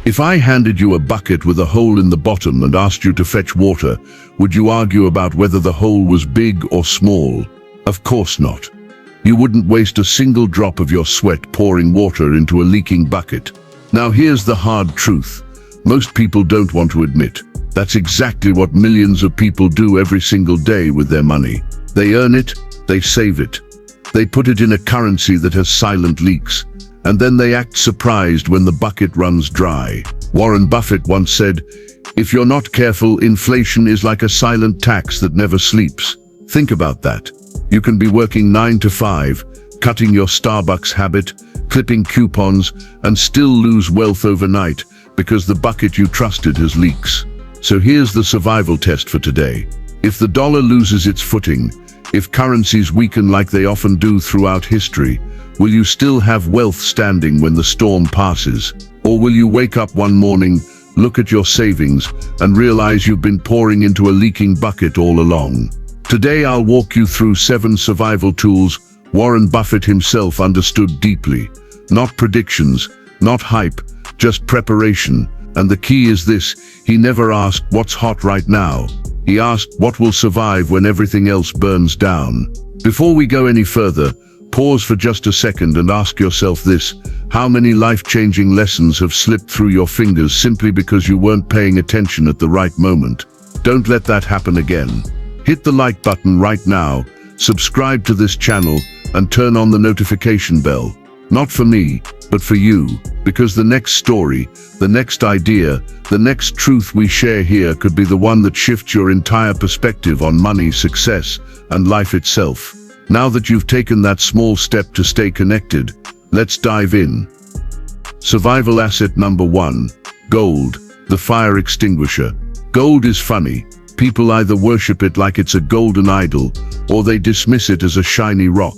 If I handed you a bucket with a hole in the bottom and asked you to fetch water, would you argue about whether the hole was big or small? Of course not. You wouldn't waste a single drop of your sweat pouring water into a leaking bucket. Now here's the hard truth. Most people don't want to admit. That's exactly what millions of people do every single day with their money. They earn it, they save it. They put it in a currency that has silent leaks. And then they act surprised when the bucket runs dry. Warren Buffett once said, "If you're not careful, inflation is like a silent tax that never sleeps." Think about that. You can be working 9 to 5, cutting your Starbucks habit, clipping coupons, and still lose wealth overnight because the bucket you trusted has leaks. So here's the survival test for today. If the dollar loses its footing, if currencies weaken like they often do throughout history, will you still have wealth standing when the storm passes? Or will you wake up one morning, look at your savings, and realize you've been pouring into a leaking bucket all along? Today I'll walk you through 7 survival tools Warren Buffett himself understood deeply. Not predictions, not hype, just preparation. And the key is this: he never asked what's hot right now. He asked what will survive when everything else burns down. Before we go any further, pause for just a second and ask yourself this: how many life-changing lessons have slipped through your fingers simply because you weren't paying attention at the right moment? Don't let that happen again. Hit the like button right now, subscribe to this channel, and turn on the notification bell. Not for me, but for you, because the next story, the next idea, the next truth we share here could be the one that shifts your entire perspective on money, success, and life itself. Now that you've taken that small step to stay connected, let's dive in. Survival asset number 1, gold, the fire extinguisher. Gold is funny. People either worship it like it's a golden idol, or they dismiss it as a shiny rock.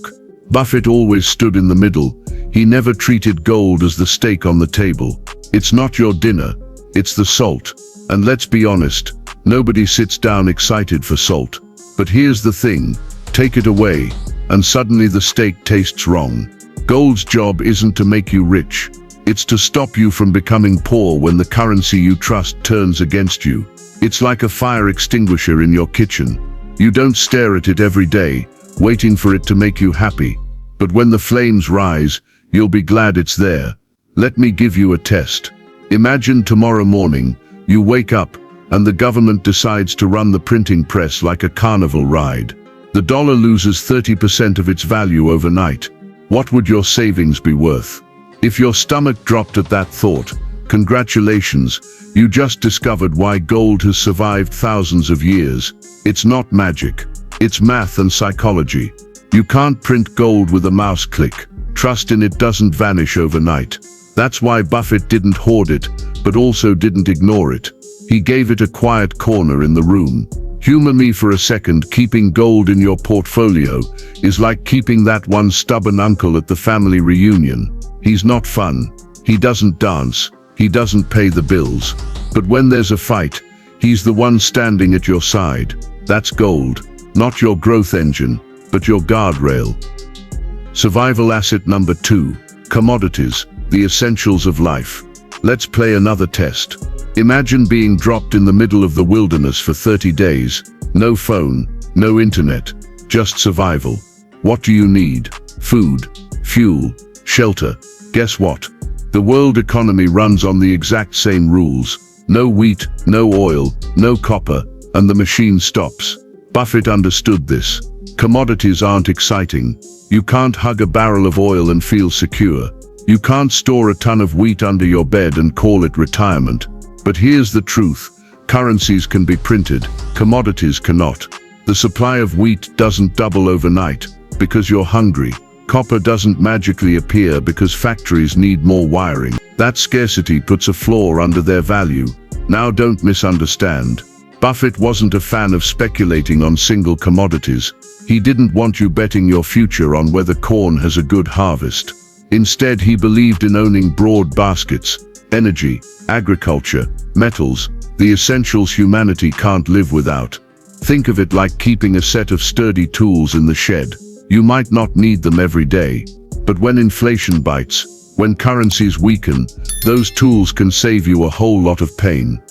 Buffett always stood in the middle. He never treated gold as the steak on the table. It's not your dinner, it's the salt. And let's be honest, nobody sits down excited for salt. But here's the thing, take it away, and suddenly the steak tastes wrong. Gold's job isn't to make you rich. It's to stop you from becoming poor when the currency you trust turns against you. It's like a fire extinguisher in your kitchen. You don't stare at it every day, waiting for it to make you happy. But when the flames rise, you'll be glad it's there. Let me give you a test. Imagine tomorrow morning, you wake up, and the government decides to run the printing press like a carnival ride. The dollar loses 30% of its value overnight. What would your savings be worth? If your stomach dropped at that thought, congratulations, you just discovered why gold has survived thousands of years. It's not magic. It's math and psychology. You can't print gold with a mouse click. Trust in it doesn't vanish overnight. That's why Buffett didn't hoard it, but also didn't ignore it. He gave it a quiet corner in the room. Humor me for a second. Keeping gold in your portfolio is like keeping that one stubborn uncle at the family reunion. He's not fun. He doesn't dance. He doesn't pay the bills. But when there's a fight, he's the one standing at your side. That's gold. Not your growth engine, but your guardrail. Survival asset number 2, commodities, the essentials of life. Let's play another test. Imagine being dropped in the middle of the wilderness for 30 days. No phone, no internet, just survival. What do you need? Food, fuel, shelter. Guess what? The world economy runs on the exact same rules. No wheat, no oil, no copper, and the machine stops. Buffett understood this. Commodities aren't exciting. You can't hug a barrel of oil and feel secure. You can't store a ton of wheat under your bed and call it retirement. But here's the truth. Currencies can be printed. Commodities cannot. The supply of wheat doesn't double overnight because you're hungry. Copper doesn't magically appear because factories need more wiring. That scarcity puts a floor under their value. Now don't misunderstand. Buffett wasn't a fan of speculating on single commodities. He didn't want you betting your future on whether corn has a good harvest. Instead, he believed in owning broad baskets: energy, agriculture, metals, the essentials humanity can't live without. Think of it like keeping a set of sturdy tools in the shed. You might not need them every day, but when inflation bites, When currencies weaken, those tools can save you a whole lot of pain.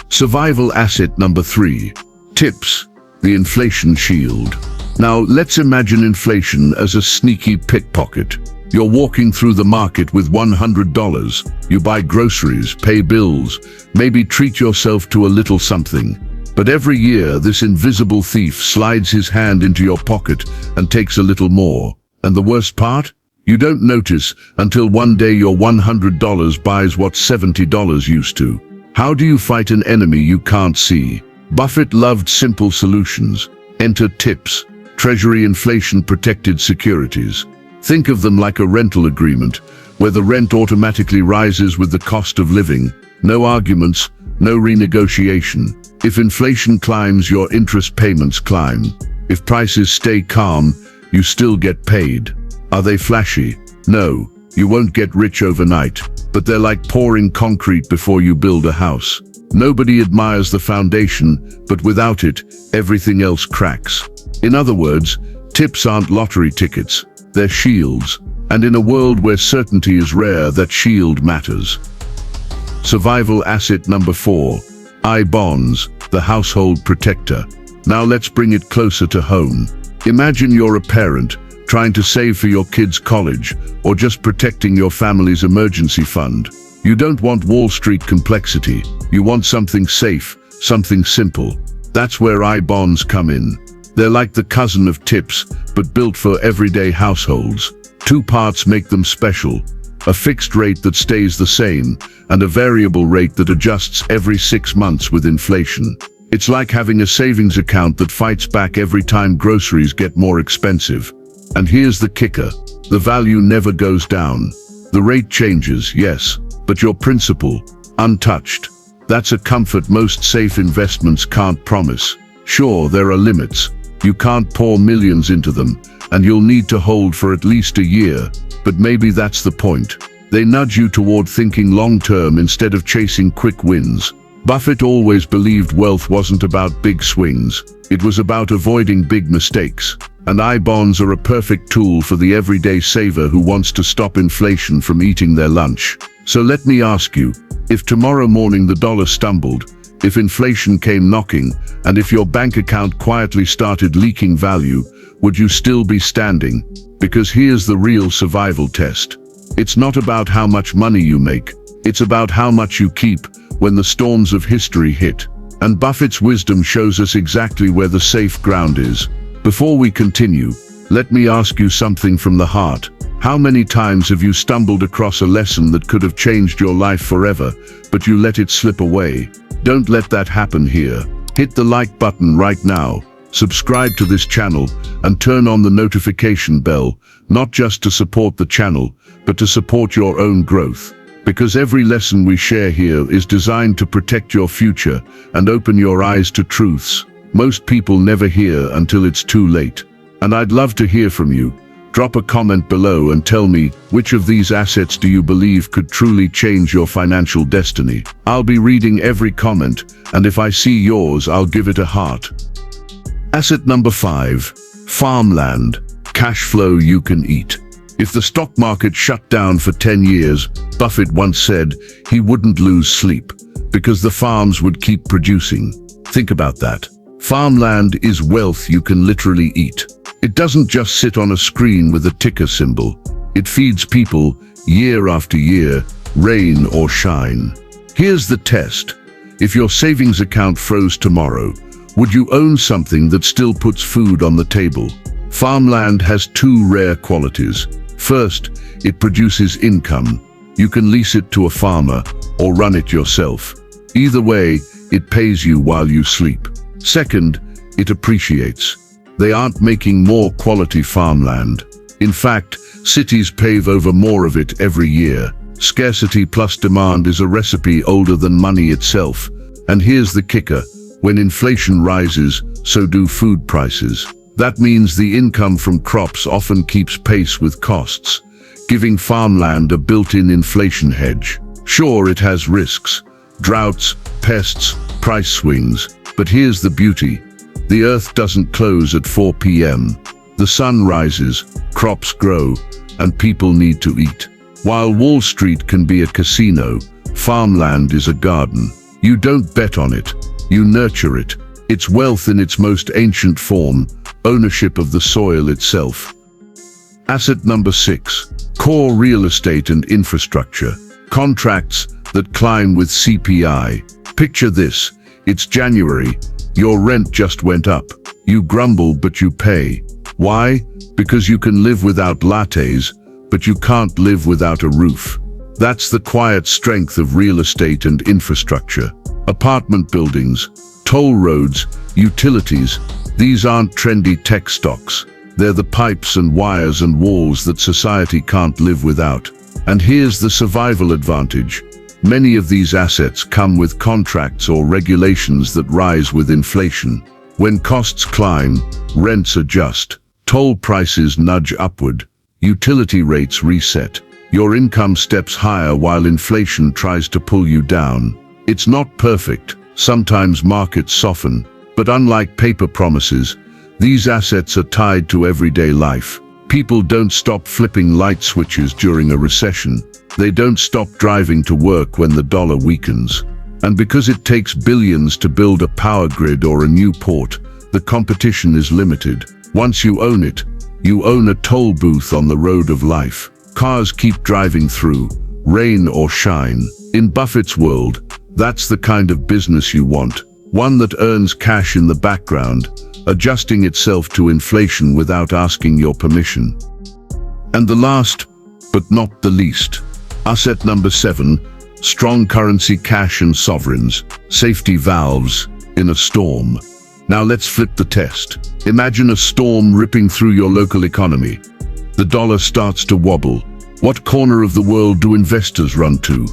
Survival asset number 3. Tips. The inflation shield. Now, let's imagine inflation as a sneaky pickpocket. You're walking through the market with $100. You buy groceries, pay bills, maybe treat yourself to a little something. But every year, this invisible thief slides his hand into your pocket and takes a little more. And the worst part? You don't notice until one day your $100 buys what $70 used to. How do you fight an enemy you can't see? Buffett loved simple solutions. Enter tips. Treasury inflation-protected securities. Think of them like a rental agreement, where the rent automatically rises with the cost of living. No arguments, no renegotiation. If inflation climbs, your interest payments climb. If prices stay calm, you still get paid. Are they flashy? No, you won't get rich overnight, but they're like pouring concrete before you build a house. Nobody admires the foundation, but without it, everything else cracks. In other words, tips aren't lottery tickets, they're shields. And in a world where certainty is rare, that shield matters. Survival asset number 4. I-bonds, the household protector. Now let's bring it closer to home. Imagine you're a parent, trying to save for your kids' college, or just protecting your family's emergency fund. You don't want Wall Street complexity. You want something safe, something simple. That's where I-bonds come in. They're like the cousin of tips, but built for everyday households. 2 parts make them special: a fixed rate that stays the same, and a variable rate that adjusts every 6 months with inflation. It's like having a savings account that fights back every time groceries get more expensive. And here's the kicker: the value never goes down. The rate changes, yes, but your principal, untouched. That's a comfort most safe investments can't promise. Sure, there are limits. You can't pour millions into them, and you'll need to hold for at least a year. But maybe that's the point. They nudge you toward thinking long-term instead of chasing quick wins. Buffett always believed wealth wasn't about big swings. It was about avoiding big mistakes. And I-bonds are a perfect tool for the everyday saver who wants to stop inflation from eating their lunch. So let me ask you, if tomorrow morning the dollar stumbled, if inflation came knocking, and if your bank account quietly started leaking value, would you still be standing? Because here's the real survival test. It's not about how much money you make. It's about how much you keep when the storms of history hit. And Buffett's wisdom shows us exactly where the safe ground is. Before we continue, let me ask you something from the heart. How many times have you stumbled across a lesson that could have changed your life forever, but you let it slip away? Don't let that happen here. Hit the like button right now, subscribe to this channel, and turn on the notification bell, not just to support the channel, but to support your own growth. Because every lesson we share here is designed to protect your future and open your eyes to truths most people never hear until it's too late. And I'd love to hear from you. Drop a comment below and tell me, which of these assets do you believe could truly change your financial destiny? I'll be reading every comment, and if I see yours, I'll give it a heart. Asset number 5. Farmland. Cash flow you can eat. If the stock market shut down for 10 years, Buffett once said he wouldn't lose sleep, because the farms would keep producing. Think about that. Farmland is wealth you can literally eat. It doesn't just sit on a screen with a ticker symbol. It feeds people year after year, rain or shine. Here's the test. If your savings account froze tomorrow, would you own something that still puts food on the table? Farmland has 2 rare qualities. First, it produces income. You can lease it to a farmer or run it yourself. Either way, it pays you while you sleep. Second, it appreciates. They aren't making more quality farmland. In fact, cities pave over more of it every year. Scarcity plus demand is a recipe older than money itself. And here's the kicker. When inflation rises, so do food prices. That means the income from crops often keeps pace with costs, giving farmland a built-in inflation hedge. Sure, it has risks. Droughts, pests, price swings. But here's the beauty. The earth doesn't close at 4 p.m. The sun rises, crops grow, and people need to eat. While Wall Street can be a casino, farmland is a garden. You don't bet on it, you nurture it. It's wealth in its most ancient form, ownership of the soil itself. Asset number 6, core real estate and infrastructure. Contracts that climb with CPI. Picture this, it's January, your rent just went up. You grumble, but you pay. Why? Because you can live without lattes, but you can't live without a roof. That's the quiet strength of real estate and infrastructure. Apartment buildings, toll roads, utilities, these aren't trendy tech stocks. They're the pipes and wires and walls that society can't live without. And here's the survival advantage. Many of these assets come with contracts or regulations that rise with inflation. When costs climb, rents adjust, toll prices nudge upward, utility rates reset. Your income steps higher while inflation tries to pull you down. It's not perfect. Sometimes markets soften, but unlike paper promises, these assets are tied to everyday life. People don't stop flipping light switches during a recession. They don't stop driving to work when the dollar weakens. And because it takes billions to build a power grid or a new port, the competition is limited. Once you own it, you own a toll booth on the road of life. Cars keep driving through, rain or shine. In Buffett's world, that's the kind of business you want. One that earns cash in the background, adjusting itself to inflation without asking your permission. And the last, but not the least, asset number 7, strong currency cash and sovereigns, safety valves in a storm. Now let's flip the test. Imagine a storm ripping through your local economy. The dollar starts to wobble. What corner of the world do investors run to?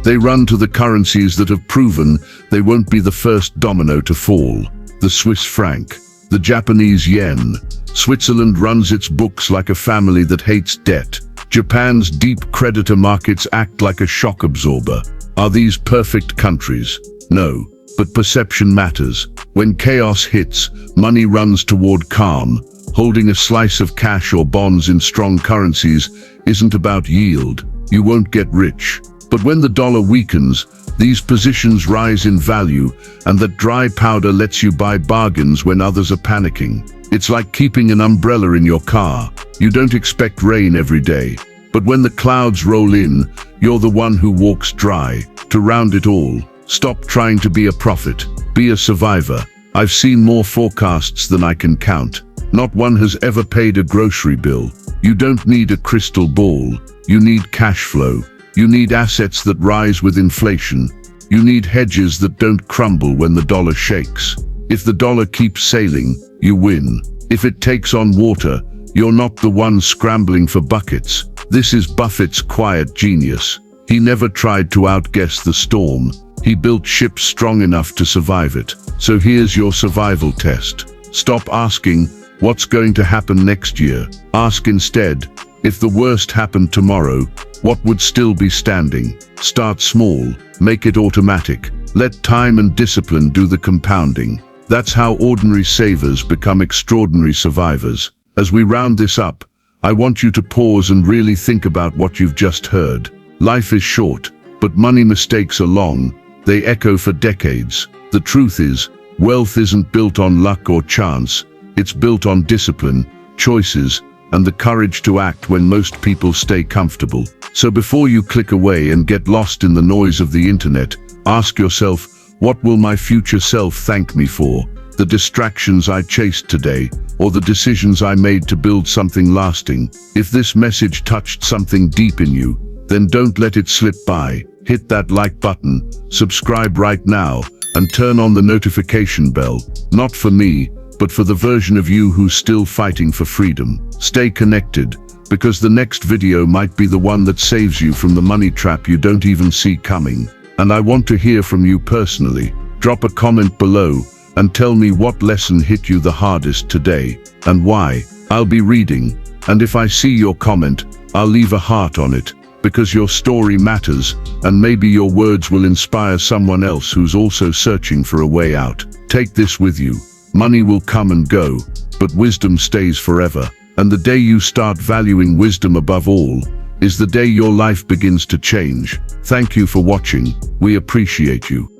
They run to the currencies that have proven they won't be the first domino to fall. The Swiss franc, the Japanese yen. Switzerland runs its books like a family that hates debt. Japan's deep creditor markets act like a shock absorber. Are these perfect countries? No, but perception matters. When chaos hits, money runs toward calm. Holding a slice of cash or bonds in strong currencies isn't about yield. You won't get rich. But when the dollar weakens, these positions rise in value, and that dry powder lets you buy bargains when others are panicking. It's like keeping an umbrella in your car. You don't expect rain every day, but when the clouds roll in, you're the one who walks dry. To round it all, stop trying to be a prophet. Be a survivor. I've seen more forecasts than I can count. Not one has ever paid a grocery bill. You don't need a crystal ball. You need cash flow. You need assets that rise with inflation. You need hedges that don't crumble when the dollar shakes. If the dollar keeps sailing, you win. If it takes on water, you're not the one scrambling for buckets. This is Buffett's quiet genius. He never tried to outguess the storm. He built ships strong enough to survive it. So here's your survival test. Stop asking, what's going to happen next year? Ask instead, if the worst happened tomorrow, what would still be standing? Start small, make it automatic. Let time and discipline do the compounding. That's how ordinary savers become extraordinary survivors. As we round this up, I want you to pause and really think about what you've just heard. Life is short, but money mistakes are long. They echo for decades. The truth is, wealth isn't built on luck or chance. It's built on discipline, choices, and the courage to act when most people stay comfortable. So before you click away and get lost in the noise of the internet, ask yourself, what will my future self thank me for? The distractions I chased today, or the decisions I made to build something lasting? If this message touched something deep in you, then don't let it slip by. Hit that like button, subscribe right now, and turn on the notification bell. Not for me, but for the version of you who's still fighting for freedom. Stay connected, because the next video might be the one that saves you from the money trap you don't even see coming. And I want to hear from you personally. Drop a comment below and tell me what lesson hit you the hardest today and why. I'll be reading, and if I see your comment, I'll leave a heart on it, because your story matters, and maybe your words will inspire someone else who's also searching for a way out. Take this with you. Money will come and go, but wisdom stays forever. And the day you start valuing wisdom above all, is the day your life begins to change. Thank you for watching. We appreciate you.